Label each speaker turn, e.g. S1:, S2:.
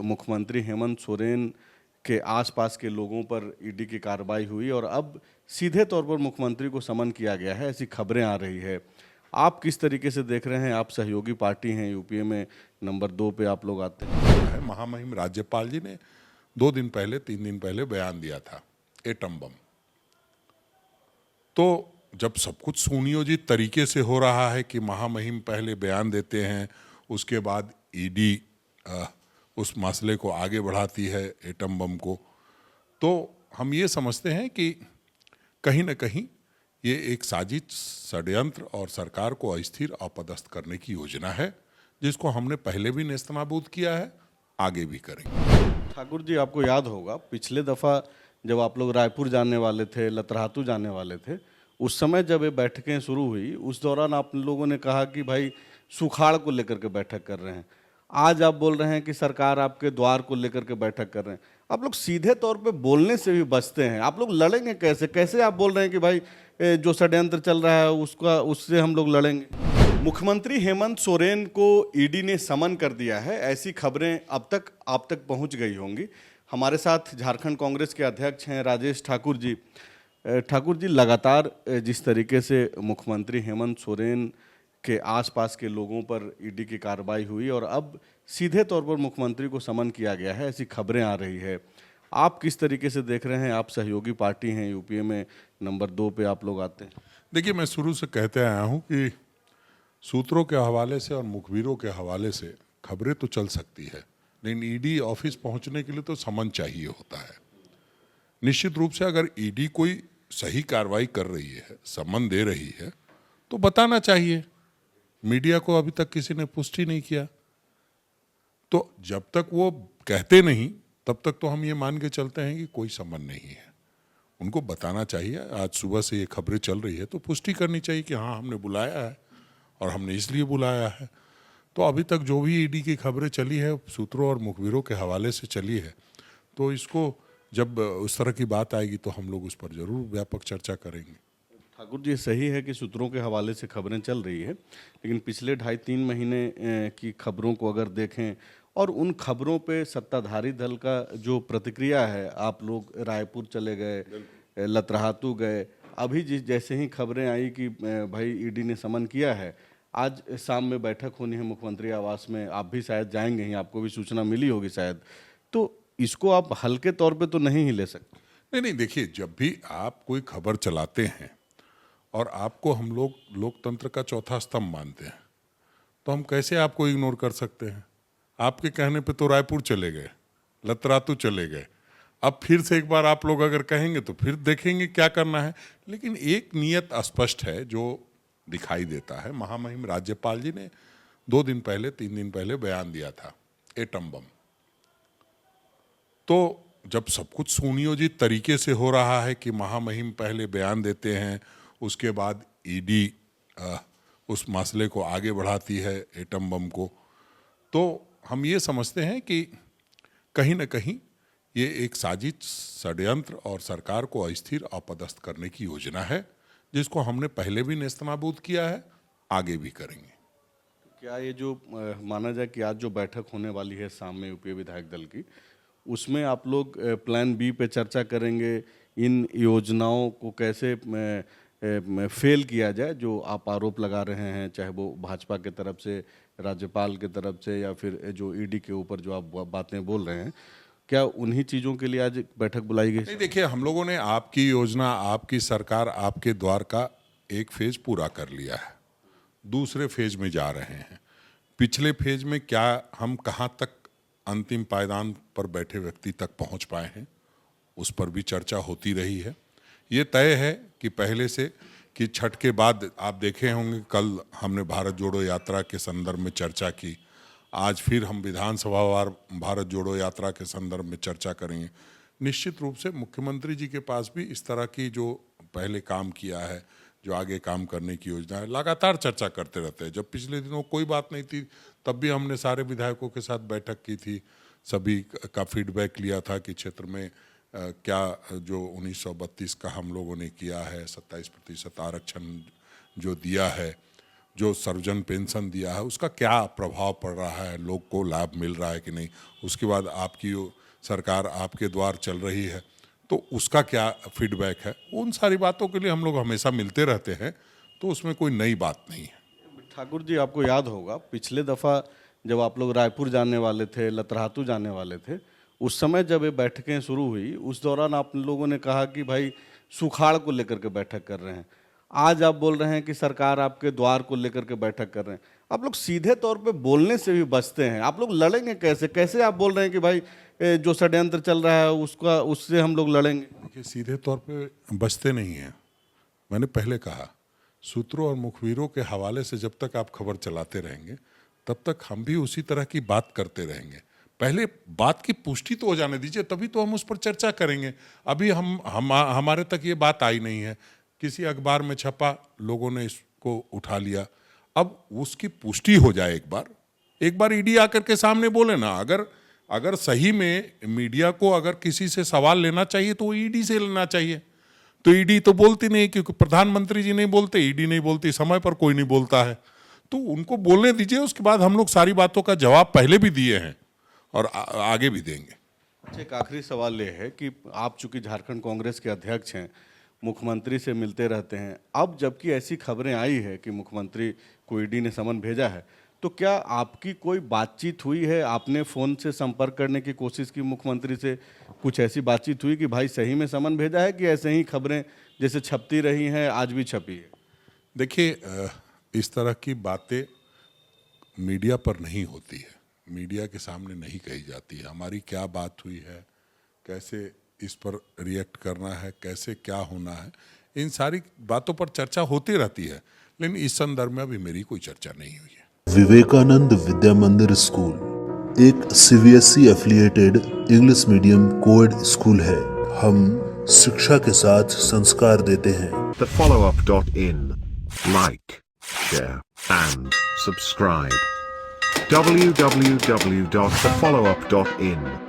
S1: मुख्यमंत्री हेमंत सोरेन के आसपास के लोगों पर ईडी की कार्रवाई हुई और अब सीधे तौर पर मुख्यमंत्री को समन किया गया है, ऐसी खबरें आ रही है। आप किस तरीके से देख रहे हैं? आप सहयोगी पार्टी हैं, यूपीए में नंबर 2 पे आप लोग आते हैं।
S2: महामहिम राज्यपाल जी ने 2 दिन पहले 3 दिन पहले बयान दिया था एटम बम। तो जब सब कुछ सुनियोजित तरीके से हो रहा है कि महामहिम पहले बयान देते हैं, उसके बाद ईडी उस मसले को आगे बढ़ाती है एटम बम को, तो हम ये समझते हैं कि कहीं ना कहीं ये एक साजिश, षड्यंत्र और सरकार को अस्थिर अपदस्थ करने की योजना है, जिसको हमने पहले भी नेस्तनाबूद किया है, आगे भी करेंगे।
S1: ठाकुर जी, आपको याद होगा पिछले दफ़ा जब आप लोग रायपुर जाने वाले थे, लतरातू जाने वाले थे, उस समय जब ये बैठकें शुरू हुई, उस दौरान आप लोगों ने कहा कि भाई सुखाड़ को लेकर के बैठक कर रहे हैं। आज आप बोल रहे हैं कि सरकार आपके द्वार को लेकर के बैठक कर रहे हैं। आप लोग सीधे तौर पे बोलने से भी बचते हैं। आप लोग लड़ेंगे कैसे? कैसे आप बोल रहे हैं कि भाई जो षड्यंत्र चल रहा है उससे हम लोग लड़ेंगे? मुख्यमंत्री हेमंत सोरेन को ईडी ने समन कर दिया है, ऐसी खबरें अब तक आप तक पहुंच गई होंगी। हमारे साथ झारखंड कांग्रेस के अध्यक्ष हैं राजेश ठाकुर जी। ठाकुर जी, लगातार जिस तरीके से मुख्यमंत्री हेमंत सोरेन के आसपास के लोगों पर ईडी की कार्रवाई हुई और अब सीधे तौर पर मुख्यमंत्री को समन किया गया है, ऐसी खबरें आ रही है। आप किस तरीके से देख रहे हैं? आप सहयोगी पार्टी हैं, यूपीए में नंबर 2 पे आप लोग आते हैं।
S2: देखिए, मैं शुरू से कहते आया हूँ कि सूत्रों के हवाले से और मुखबिरों के हवाले से खबरें तो चल सकती है, लेकिन ईडी ऑफिस पहुंचने के लिए तो समन चाहिए होता है। निश्चित रूप से अगर ईडी कोई सही कार्रवाई कर रही है, समन दे रही है, तो बताना चाहिए। मीडिया को अभी तक किसी ने पुष्टि नहीं किया, तो जब तक वो कहते नहीं तब तक तो हम ये मान के चलते हैं कि कोई समन नहीं है। उनको बताना चाहिए। आज सुबह से ये खबरें चल रही है तो पुष्टि करनी चाहिए कि हाँ, हमने बुलाया है और हमने इसलिए बुलाया है। तो अभी तक जो भी ईडी की खबरें चली है, सूत्रों और मुखबिरों के हवाले से चली है, तो इसको जब उस तरह की बात आएगी तो हम लोग उस पर जरूर व्यापक चर्चा करेंगे।
S1: ठाकुर जी, सही है कि सूत्रों के हवाले से खबरें चल रही है, लेकिन पिछले 2.5-3 महीने की खबरों को अगर देखें और उन खबरों पे सत्ताधारी दल का जो प्रतिक्रिया है, आप लोग रायपुर चले गए, लतरातू गए, अभी जैसे ही खबरें आई कि भाई ईडी ने समन किया है, आज शाम में बैठक होनी है मुख्यमंत्री आवास में, आप भी शायद जाएंगे ही, आपको भी सूचना मिली होगी शायद, तो इसको आप हल्के तौर पे तो नहीं ही ले सकते।
S2: नहीं नहीं, देखिए, जब भी आप कोई खबर चलाते हैं और आपको हम लोग लोकतंत्र का चौथा स्तंभ मानते हैं, तो हम कैसे आपको इग्नोर कर सकते हैं? आपके कहने पे तो रायपुर चले गए, लतरातू चले गए, अब फिर से एक बार आप लोग अगर कहेंगे तो फिर देखेंगे क्या करना है। लेकिन एक नियत स्पष्ट है जो दिखाई देता है। महामहिम राज्यपाल जी ने 2 दिन पहले 3 दिन पहले बयान दिया था एटम बम। तो जब सब कुछ सुनियोजित तरीके से हो रहा है कि महामहिम पहले बयान देते हैं, उसके बाद ईडी उस मसले को आगे बढ़ाती है एटम बम को, तो हम ये समझते हैं कि कहीं ना कहीं ये एक साजिश, षड्यंत्र और सरकार को अस्थिर अपदस्थ करने की योजना है, जिसको हमने पहले भी नेस्तनाबूद किया है, आगे भी करेंगे।
S1: क्या ये जो माना जाए कि आज जो बैठक होने वाली है शाम में यूपीए विधायक दल की, उसमें आप लोग प्लान बी पे चर्चा करेंगे, इन योजनाओं को कैसे फेल किया जाए जो आप आरोप लगा रहे हैं, चाहे वो भाजपा की तरफ से, राज्यपाल की तरफ से, या फिर जो ईडी के ऊपर जो आप बातें बोल रहे हैं, क्या उन्हीं चीज़ों के लिए आज बैठक बुलाई गई?
S2: नहीं, देखिए, हम लोगों ने आपकी योजना, आपकी सरकार, आपके द्वार का एक फेज पूरा कर लिया है, दूसरे फेज में जा रहे हैं। पिछले फेज में क्या हम कहाँ तक अंतिम पायदान पर बैठे व्यक्ति तक पहुंच पाए हैं, उस पर भी चर्चा होती रही है। ये तय है कि पहले से कि छठ के बाद आप देखे होंगे, कल हमने भारत जोड़ो यात्रा के संदर्भ में चर्चा की, आज फिर हम विधानसभावार भारत जोड़ो यात्रा के संदर्भ में चर्चा करेंगे। निश्चित रूप से मुख्यमंत्री जी के पास भी इस तरह की जो पहले काम किया है, जो आगे काम करने की योजना है, लगातार चर्चा करते रहते हैं। जब पिछले दिनों कोई बात नहीं थी तब भी हमने सारे विधायकों के साथ बैठक की थी, सभी का फीडबैक लिया था कि क्षेत्र में क्या जो 1932 का हम लोगों ने किया है, 27% आरक्षण जो दिया है, जो सर्वजन पेंशन दिया है उसका क्या प्रभाव पड़ रहा है, लोग को लाभ मिल रहा है कि नहीं, उसके बाद आपकी सरकार आपके द्वार चल रही है तो उसका क्या फीडबैक है, उन सारी बातों के लिए हम लोग हमेशा मिलते रहते हैं, तो उसमें कोई नई बात नहीं है।
S1: ठाकुर जी, आपको याद होगा पिछले दफ़ा जब आप लोग रायपुर जाने वाले थे, लतरातू जाने वाले थे, उस समय जब ये बैठकें शुरू हुई उस दौरान आप लोगों ने कहा कि भाई सुखाड़ को लेकर के बैठक कर रहे हैं। आज आप बोल रहे हैं कि सरकार आपके द्वार को लेकर के बैठक कर रहे हैं। आप लोग सीधे तौर पे बोलने से भी बचते हैं, आप लोग लड़ेंगे कैसे? कैसे आप बोल रहे हैं कि भाई जो षड्यंत्र चल रहा है उससे हम लोग लड़ेंगे?
S2: देखिए, सीधे तौर पे बचते नहीं हैं। मैंने पहले कहा, सूत्रों और मुखबिरों के हवाले से जब तक आप खबर चलाते रहेंगे तब तक हम भी उसी तरह की बात करते रहेंगे। पहले बात की पुष्टि तो हो जाने दीजिए, तभी तो हम उस पर चर्चा करेंगे। अभी हमारे तक ये बात आई नहीं है, किसी अखबार में छपा, लोगों ने इसको उठा लिया। अब उसकी पुष्टि हो जाए एक बार ईडी आकर के सामने बोले ना। अगर सही में मीडिया को अगर किसी से सवाल लेना चाहिए तो वो ईडी से लेना चाहिए। तो ईडी तो बोलती नहीं, क्योंकि प्रधानमंत्री जी नहीं बोलते, ईडी नहीं बोलती, समय पर कोई नहीं बोलता है, तो उनको बोलने दीजिए। उसके बाद हम लोग सारी बातों का जवाब पहले भी दिए हैं और आगे भी देंगे।
S1: अच्छा, एक आखिरी सवाल ये है कि आप चूंकि झारखंड कांग्रेस के अध्यक्ष हैं, मुख्यमंत्री से मिलते रहते हैं, अब जबकि ऐसी खबरें आई है कि मुख्यमंत्री को ईडी ने समन भेजा है, तो क्या आपकी कोई बातचीत हुई है? आपने फ़ोन से संपर्क करने की कोशिश की मुख्यमंत्री से? कुछ ऐसी बातचीत हुई कि भाई सही में समन भेजा है, कि ऐसे ही खबरें जैसे छपती रही हैं आज भी छपी है?
S2: देखिए, इस तरह की बातें मीडिया पर नहीं होती है, मीडिया के सामने नहीं कही जाती है। हमारी क्या बात हुई है, कैसे इस पर रिएक्ट करना है, कैसे क्या होना है, इन सारी बातों पर चर्चा होती रहती है, लेकिन इस संदर्भ में अभी मेरी कोई चर्चा नहीं हुई है।
S3: विवेकानंद विद्या मंदिर स्कूल एक CBSE affiliated English medium coed school है। हम शिक्षा के साथ संस्कार देते हैं।
S4: thefollowup.in. Like, share, and subscribe. www.thefollowup.in